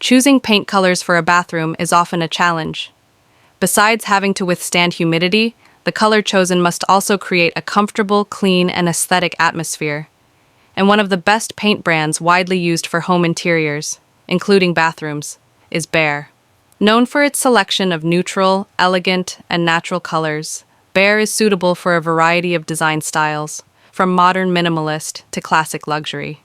choosing paint colors for a bathroom is often a challenge. Besides having to withstand humidity, the color chosen must also create a comfortable, clean, and aesthetic atmosphere. And one of the best paint brands widely used for home interiors, including bathrooms, is Behr. Known for its selection of neutral, elegant, and natural colors, Behr is suitable for a variety of design styles, from modern minimalist to classic luxury.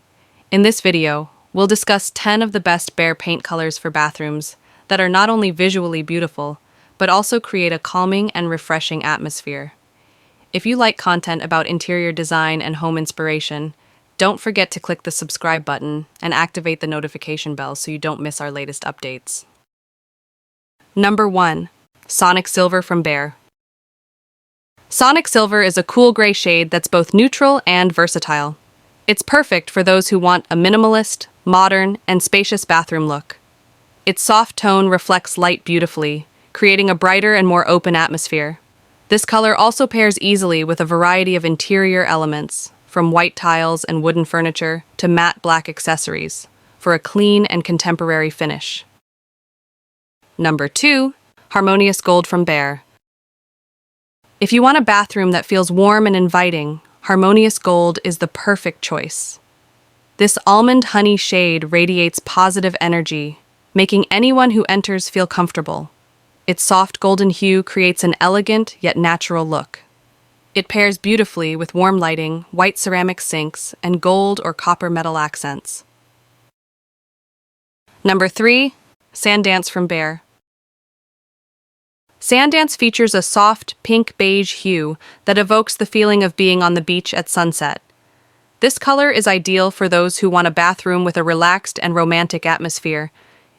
In this video, we'll discuss 10 of the best Behr paint colors for bathrooms that are not only visually beautiful, but also create a calming and refreshing atmosphere. If you like content about interior design and home inspiration, don't forget to click the subscribe button and activate the notification bell so you don't miss our latest updates. Number 1. Sonic Silver from Behr. Sonic Silver is a cool gray shade that's both neutral and versatile. It's perfect for those who want a minimalist, modern, and spacious bathroom look. Its soft tone reflects light beautifully, creating a brighter and more open atmosphere. This color also pairs easily with a variety of interior elements, from white tiles and wooden furniture to matte black accessories, for a clean and contemporary finish. Number 2. Harmonious Gold from Behr. If you want a bathroom that feels warm and inviting, Harmonious Gold is the perfect choice. This almond honey shade radiates positive energy, making anyone who enters feel comfortable. Its soft golden hue creates an elegant yet natural look. It pairs beautifully with warm lighting, white ceramic sinks, and gold or copper metal accents. Number 3. Sanddance from Behr. Sanddance features a soft, pink-beige hue that evokes the feeling of being on the beach at sunset. This color is ideal for those who want a bathroom with a relaxed and romantic atmosphere.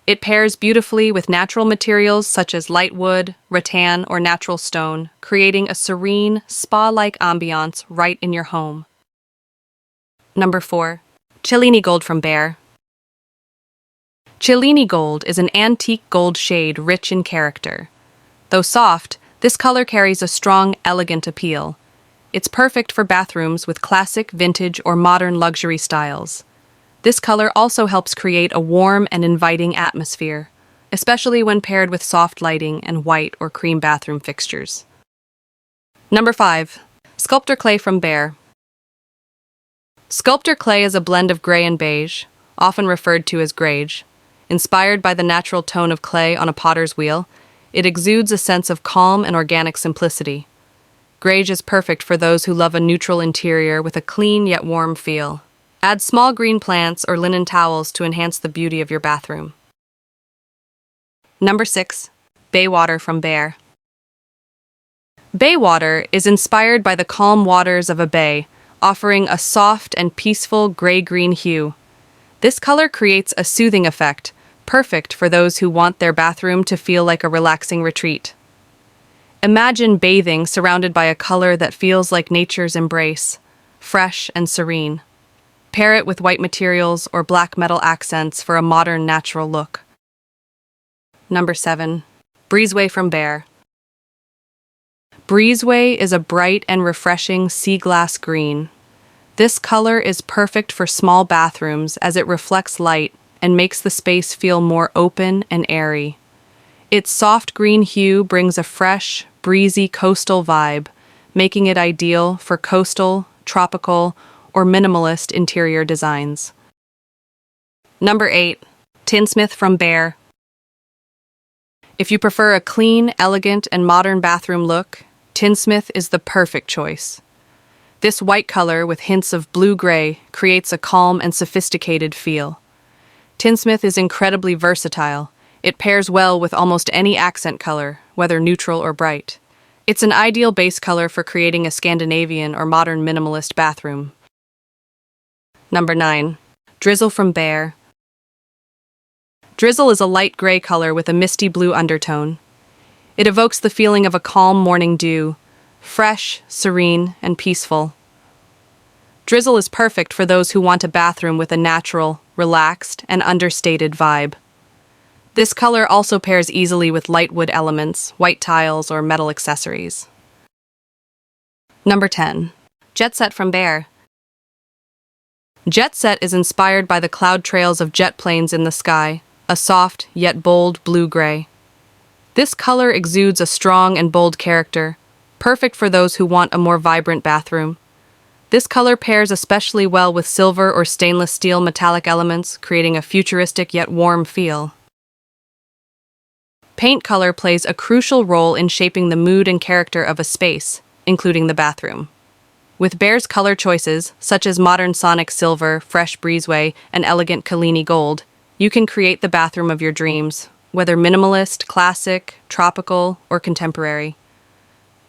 It pairs beautifully with natural materials such as light wood, rattan, or natural stone, creating a serene, spa-like ambiance right in your home. Number 4. Cellini Gold from Behr. Cellini Gold is an antique gold shade rich in character. Though soft, this color carries a strong, elegant appeal. It's perfect for bathrooms with classic, vintage, or modern luxury styles. This color also helps create a warm and inviting atmosphere, especially when paired with soft lighting and white or cream bathroom fixtures. Number 5. Sculptor Clay from Behr. Sculptor Clay is a blend of gray and beige, often referred to as greige. Inspired by the natural tone of clay on a potter's wheel, it exudes a sense of calm and organic simplicity. Greige is perfect for those who love a neutral interior with a clean yet warm feel. Add small green plants or linen towels to enhance the beauty of your bathroom. Number 6. Bay Water from Behr. Bay water is inspired by the calm waters of a bay, offering a soft and peaceful gray-green hue. This color creates a soothing effect, perfect for those who want their bathroom to feel like a relaxing retreat. Imagine bathing surrounded by a color that feels like nature's embrace, fresh and serene. Pair it with white materials or black metal accents for a modern, natural look. Number 7. Breezeway from Behr. Breezeway is a bright and refreshing sea glass green. This color is perfect for small bathrooms as it reflects light and makes the space feel more open and airy. Its soft green hue brings a fresh, breezy coastal vibe, making it ideal for coastal, tropical, or minimalist interior designs. Number 8. Tinsmith from Behr. If you prefer a clean, elegant, and modern bathroom look, Tinsmith is the perfect choice. This white color with hints of blue-gray creates a calm and sophisticated feel. Tinsmith is incredibly versatile. It pairs well with almost any accent color, whether neutral or bright. It's an ideal base color for creating a Scandinavian or modern minimalist bathroom. Number 9. Drizzle from Behr. Drizzle is a light gray color with a misty blue undertone. It evokes the feeling of a calm morning dew, fresh, serene, and peaceful. Drizzle is perfect for those who want a bathroom with a natural, relaxed, and understated vibe. This color also pairs easily with light wood elements, white tiles, or metal accessories. Number 10. Jet Set from Behr. Jet Set is inspired by the cloud trails of jet planes in the sky, a soft yet bold blue-gray. This color exudes a strong and bold character, perfect for those who want a more vibrant bathroom. This color pairs especially well with silver or stainless steel metallic elements, creating a futuristic yet warm feel. Paint color plays a crucial role in shaping the mood and character of a space, including the bathroom. With Behr's color choices, such as modern sonic silver, fresh Breezeway, and elegant Cellini gold, you can create the bathroom of your dreams, whether minimalist, classic, tropical, or contemporary.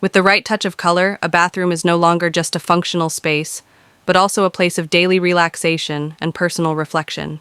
With the right touch of color, a bathroom is no longer just a functional space, but also a place of daily relaxation and personal reflection.